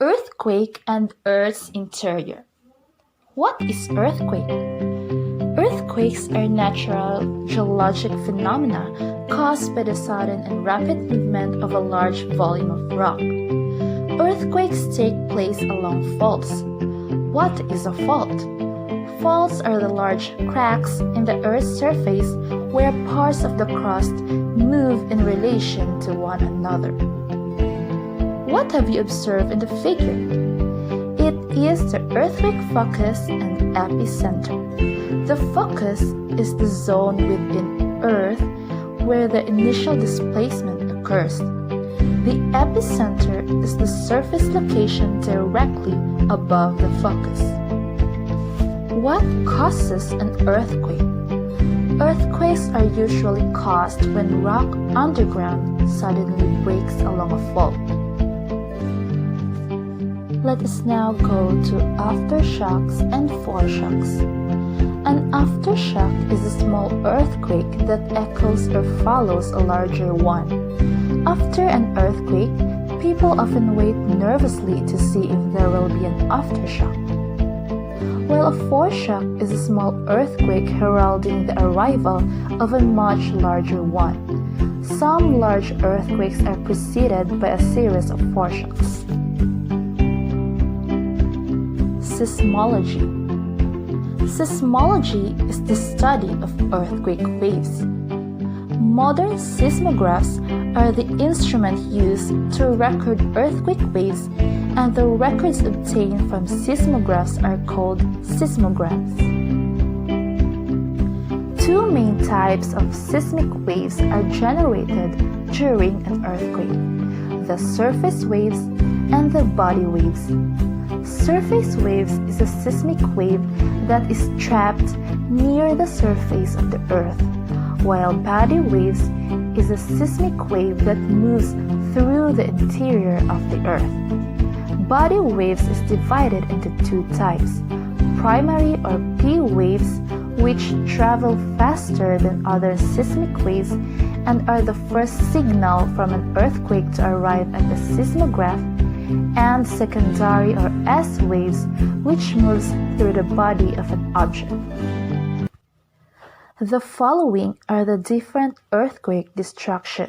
Earthquake and Earth's interior. What is earthquake? Earthquakes are natural geologic phenomena caused by the sudden and rapid movement of a large volume of rock. Earthquakes take place along faults. What is a fault? Faults are the large cracks in the Earth's surface where parts of the crust move in relation to one another. What have you observed in the figure? It is the earthquake focus and epicenter. The focus is the zone within Earth where the initial displacement occurs. The epicenter is the surface location directly above the focus. What causes an earthquake? Earthquakes are usually caused when rock underground suddenly breaks along a fault. Let us now go to aftershocks and foreshocks. An aftershock is a small earthquake that echoes or follows a larger one. After an earthquake, people often wait nervously to see if there will be an aftershock. While a foreshock is a small earthquake heralding the arrival of a much larger one. Some large earthquakes are preceded by a series of foreshocks. Seismology. Seismology is the study of earthquake waves. Modern seismographs are the instrument used to record earthquake waves, and the records obtained from seismographs are called seismograms. Two main types of seismic waves are generated during an earthquake: the surface waves and the body waves. Surface waves is a seismic wave that is trapped near the surface of the Earth, while body waves is a seismic wave that moves through the interior of the Earth. Body waves is divided into two types: primary or P waves, which travel faster than other seismic waves and are the first signal from an earthquake to arrive at the seismograph, and secondary or S waves, which moves through the body of an object. The following are the different earthquake destruction: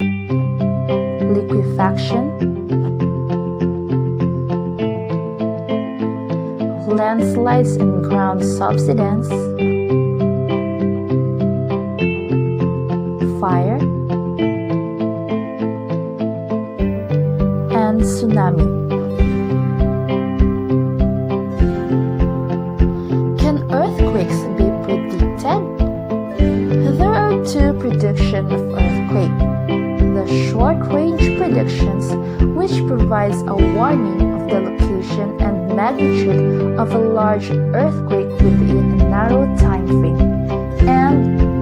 liquefaction, landslides and ground subsidence, fire, and tsunami. Can earthquakes be predicted? There are two predictions of earthquake. The short-range predictions, which provides a warning of the location and magnitude of a large earthquake within a narrow time frame, and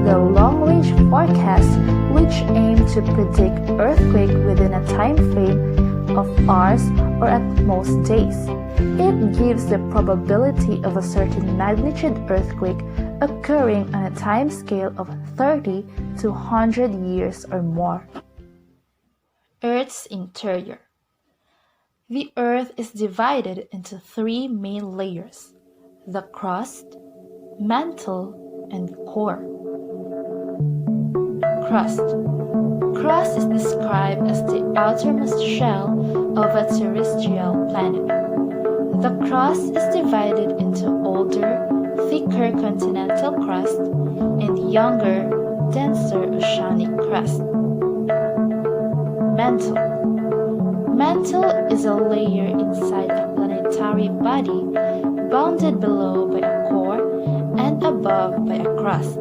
the long-range forecast, which aim to predict earthquake within a time frame of hours or at most days. It gives the probability of a certain magnitude earthquake occurring on a time scale of 30 to 100 years or more. Earth's interior. The Earth is divided into three main layers: the crust, mantle, and core. Crust. Crust is described as the outermost shell of a terrestrial planet. The crust is divided into older, thicker continental crust and younger, denser oceanic crust. Mantle. Mantle is a layer inside a planetary body, bounded below by a core and above by a crust.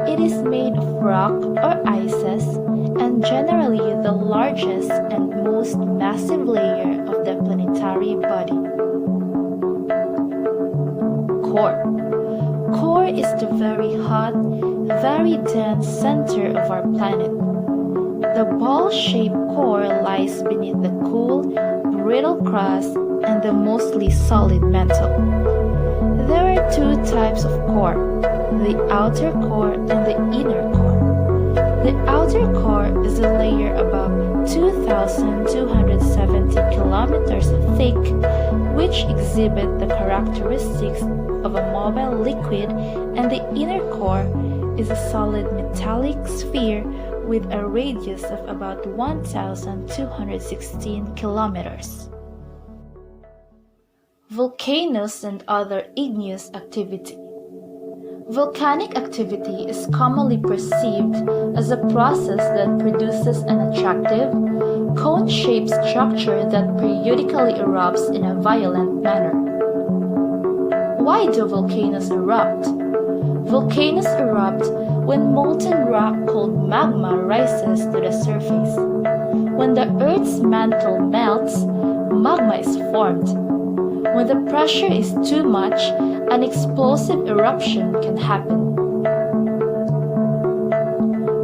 It is made of rock or ices and generally the largest and most massive layer of the planetary body. Core. Core is the very hot, very dense center of our planet. The ball-shaped core lies beneath the cool, brittle crust and the mostly solid mantle. There are two types of core: the outer core and the inner core. The outer core is a layer about 2,270 kilometers thick which exhibit the characteristics of a mobile liquid, and the inner core is a solid metallic sphere with a radius of about 1,216 kilometers. Volcanoes and other igneous activity. Volcanic activity is commonly perceived as a process that produces an attractive, cone-shaped structure that periodically erupts in a violent manner. Why do volcanoes erupt? Volcanoes erupt when molten rock called magma rises to the surface. When the Earth's mantle melts, magma is formed. When the pressure is too much, an explosive eruption can happen.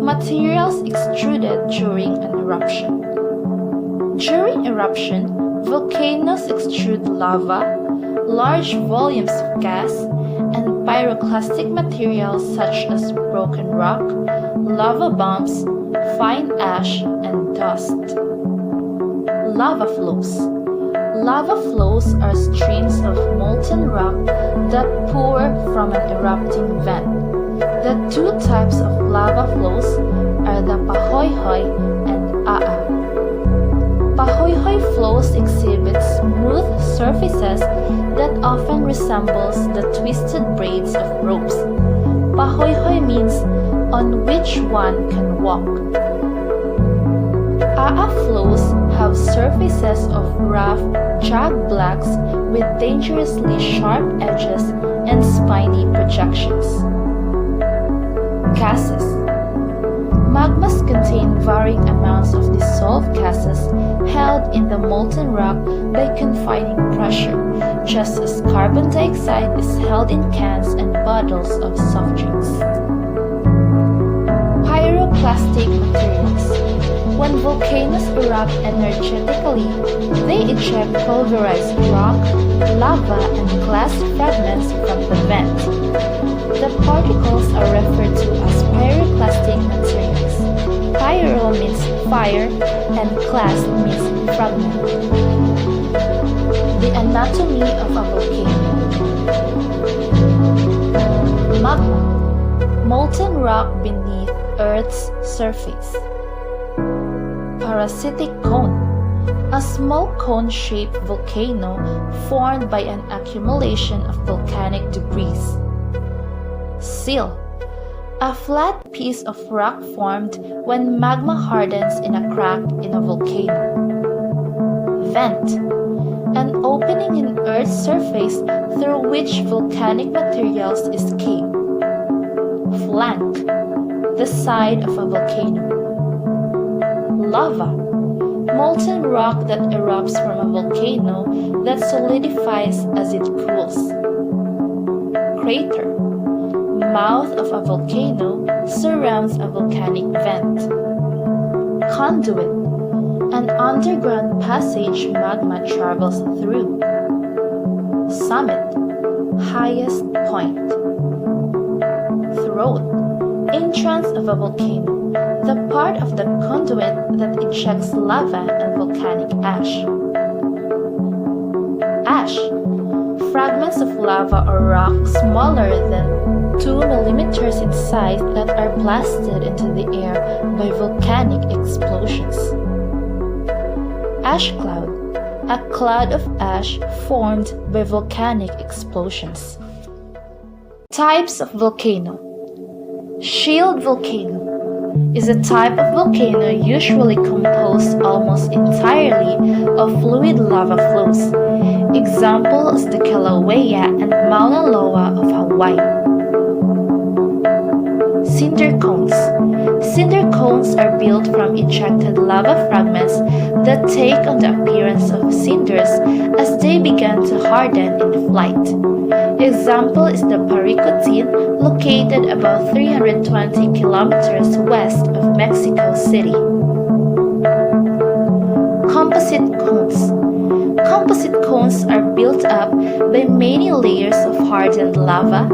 Materials extruded during an eruption. During eruption, volcanoes extrude lava, large volumes of gas, and pyroclastic materials such as broken rock, lava bombs, fine ash, and dust. Lava flows. Lava flows are streams of molten rock that pour from an erupting vent. The two types of lava flows are the pahoehoe and aa. Pahoehoe flows exhibit smooth surfaces that often resembles the twisted braids of ropes. Pahoehoe means on which one can walk. Aa flows have surfaces of rough, jagged blocks with dangerously sharp edges and spiny projections. Gases. Magmas contain varying amounts of dissolved gases held in the molten rock by confining pressure, just as carbon dioxide is held in cans and bottles of soft drinks. Pyroclastic materials. When volcanoes erupt energetically, they eject pulverized rock, lava, and glass fragments from the vent. The particles are referred to as pyroclastic materials. Pyro means fire and clast means fragment. The anatomy of a volcano. Magma, molten rock beneath Earth's surface. Parasitic cone, a small cone-shaped volcano formed by an accumulation of volcanic debris. Sill, a flat piece of rock formed when magma hardens in a crack in a volcano. Vent, an opening in Earth's surface through which volcanic materials escape. Flank, the side of a volcano. Lava, molten rock that erupts from a volcano that solidifies as it cools. Crater, mouth of a volcano surrounds a volcanic vent. Conduit, an underground passage magma travels through. Summit, highest point. Throat, entrance of a volcano, the part of the conduit that ejects lava and volcanic ash. Ash, fragments of lava or rock smaller than 2 millimeters in size that are blasted into the air by volcanic explosions. Ash cloud, a cloud of ash formed by volcanic explosions. Types of volcano. Shield volcano is a type of volcano usually composed almost entirely of fluid lava flows. Examples the Kilauea and Mauna Loa of Hawaii. Cinder cones. Cinder cones are built from ejected lava fragments that take on the appearance of cinders as they begin to harden in flight. Example is the Paricutin, located about 320 kilometers west of Mexico City. Composite cones. Composite cones are built up by many layers of hardened lava,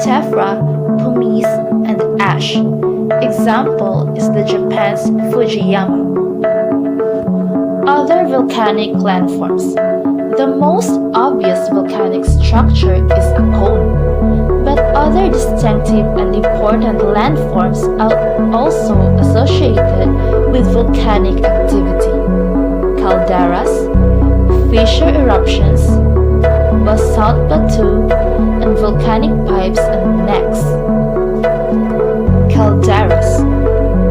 tephra, pumice, and ash. Example is the Japan's Fujiyama. Other volcanic landforms. The most obvious volcanic structure is a cone, but other distinctive and important landforms are also associated with volcanic activity. Calderas, fissure eruptions, basalt plateau, and volcanic pipes and necks. Calderas.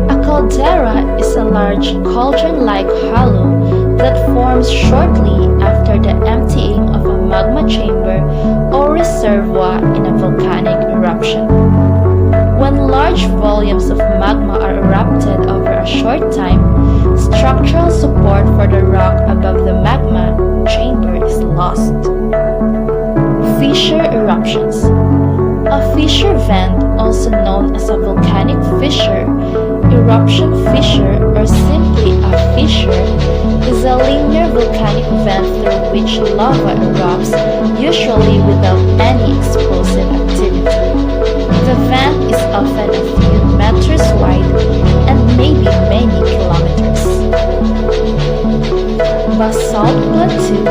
A caldera is a large cauldron-like hollow that forms shortly after the emptying of a magma chamber or reservoir in a volcanic eruption. When large volumes of magma are erupted over a short time, structural support for the rock above the magma chamber is lost. Fissure eruptions. A fissure vent, also known as a volcanic fissure, eruption fissure, or simply a fissure, is a linear volcanic vent through which lava erupts, usually without any explosive activity. The vent is often a few meters wide and maybe many kilometers. Basalt plateau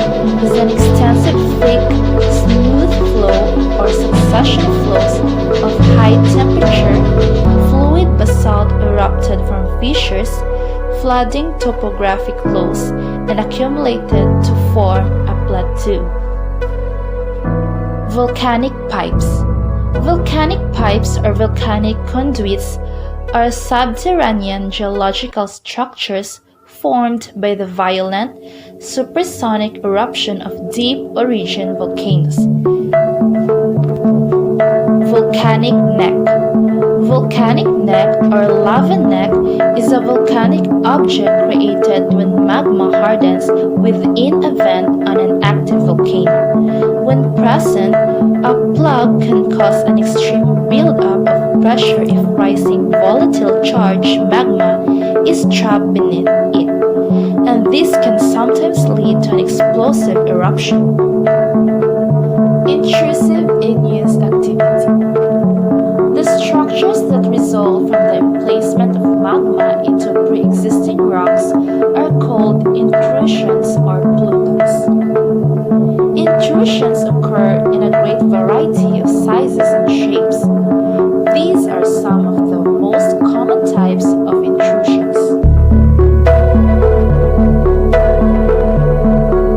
is an extensive, thick, smooth flow or succession flows of high temperature, fluid basalt erupted from fissures, flooding topographic lows and accumulated to form a plateau. Volcanic pipes. Volcanic pipes or volcanic conduits are subterranean geological structures formed by the violent, supersonic eruption of deep-origin volcanoes. Volcanic neck. Volcanic neck or lava neck is a volcanic object created when magma hardens within a vent on an active volcano. When present, a plug can cause an extreme buildup of pressure if rising volatile charged magma is trapped beneath it, and this can sometimes lead to an explosive eruption. Intrusive igneous activity. The structures that result from the emplacement of magma into pre-existing rocks are called intrusions or plugins. Intrusions occur in a great variety of sizes and shapes. These are some of the most common types of intrusions.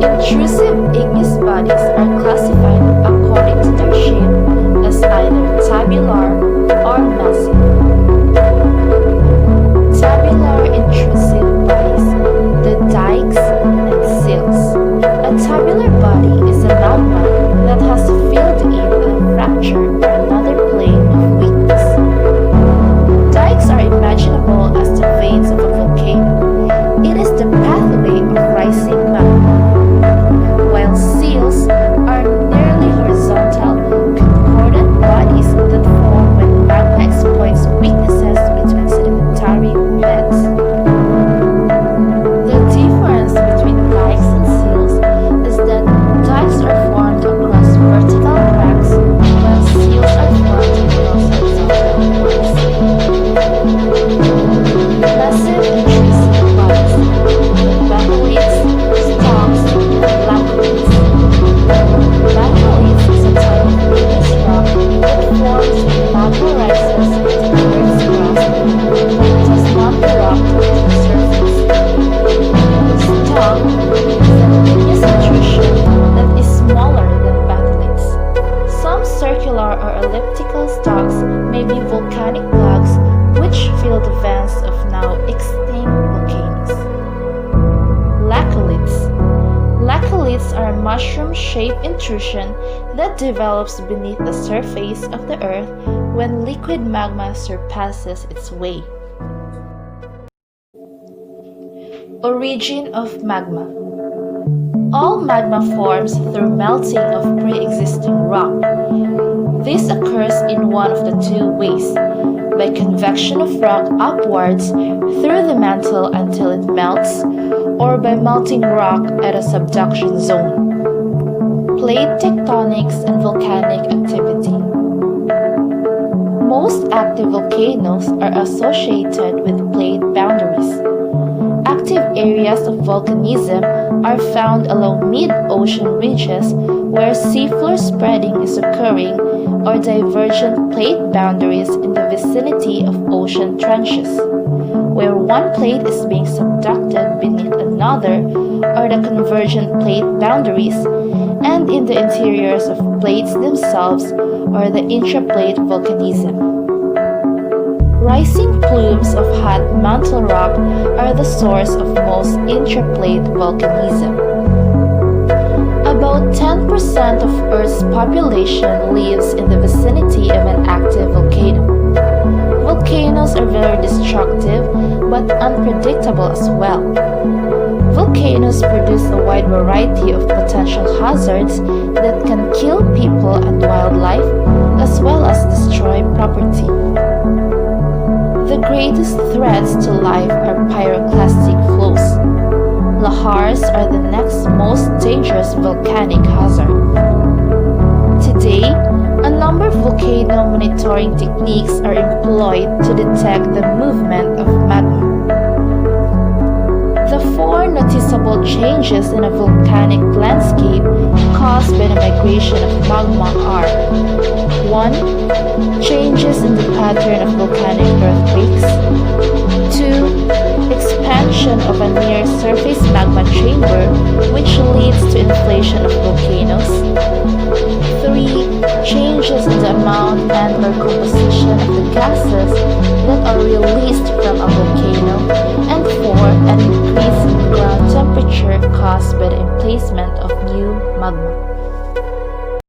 Intrusive igneous bodies are classified according to their shape as either tabular or massive. Tabular intrusive bodies, the dikes and sills. A tabular body is a magma that has filled in a fracture or another plane of weakness. Dikes are imaginable as the veins of a volcano. It is the pathway of rising magma, while sills are nearly horizontal, concordant bodies that form when magma exploits weaknesses between sedimentary beds. The difference between dikes and sills is that dikes are formed across vertical cracks, while sills are formed across horizontal ones. Massive intrusive bodies, batholites, stalks, and lacolites. Batholites is a type of igneous rock that forms when magma rises into the Earth's crust but does not erupt to the surface. Stalk is an igneous intrusion that is smaller than batholites. Some circular or elliptical stalks may be volcanic plugs which fill the vents of now extinct volcanoes. Lacolites. Lacolites are a mushroom-shaped intrusion that develops beneath the surface of the Earth when liquid magma surpasses its way. Origin of magma. All magma forms through melting of pre-existing rock. This occurs in one of the two ways, by convection of rock upwards through the mantle until it melts, or by melting rock at a subduction zone. Plate tectonics and volcanic activity. Most active volcanoes are associated with plate boundaries. Active areas of volcanism are found along mid-ocean ridges where seafloor spreading is occurring or divergent plate boundaries in the vicinity of ocean trenches, where one plate is being subducted beneath another or the convergent plate boundaries, and in the interiors of plates themselves or the intraplate volcanism. Rising plumes of hot mantle rock are the source of most intraplate volcanism. About 10% of Earth's population lives in the vicinity of an active volcano. Volcanoes are very destructive but unpredictable as well. Volcanoes produce a wide variety of potential hazards that can kill people and wildlife as well as destroy property. The greatest threats to life are pyroclastic flows. Lahars are the next most dangerous volcanic hazard. Today, a number of volcano monitoring techniques are employed to detect the movement of magma. The four noticeable changes in a volcanic landscape caused by the migration of magma are: 1. Changes in the pattern of volcanic earthquakes. 2. Expansion of a near-surface magma chamber, which leads to inflation of volcanoes. 3. Changes in the amount and/or composition of the gases that are released from a volcano. And 4. An increase in ground temperature caused by the emplacement of new magma.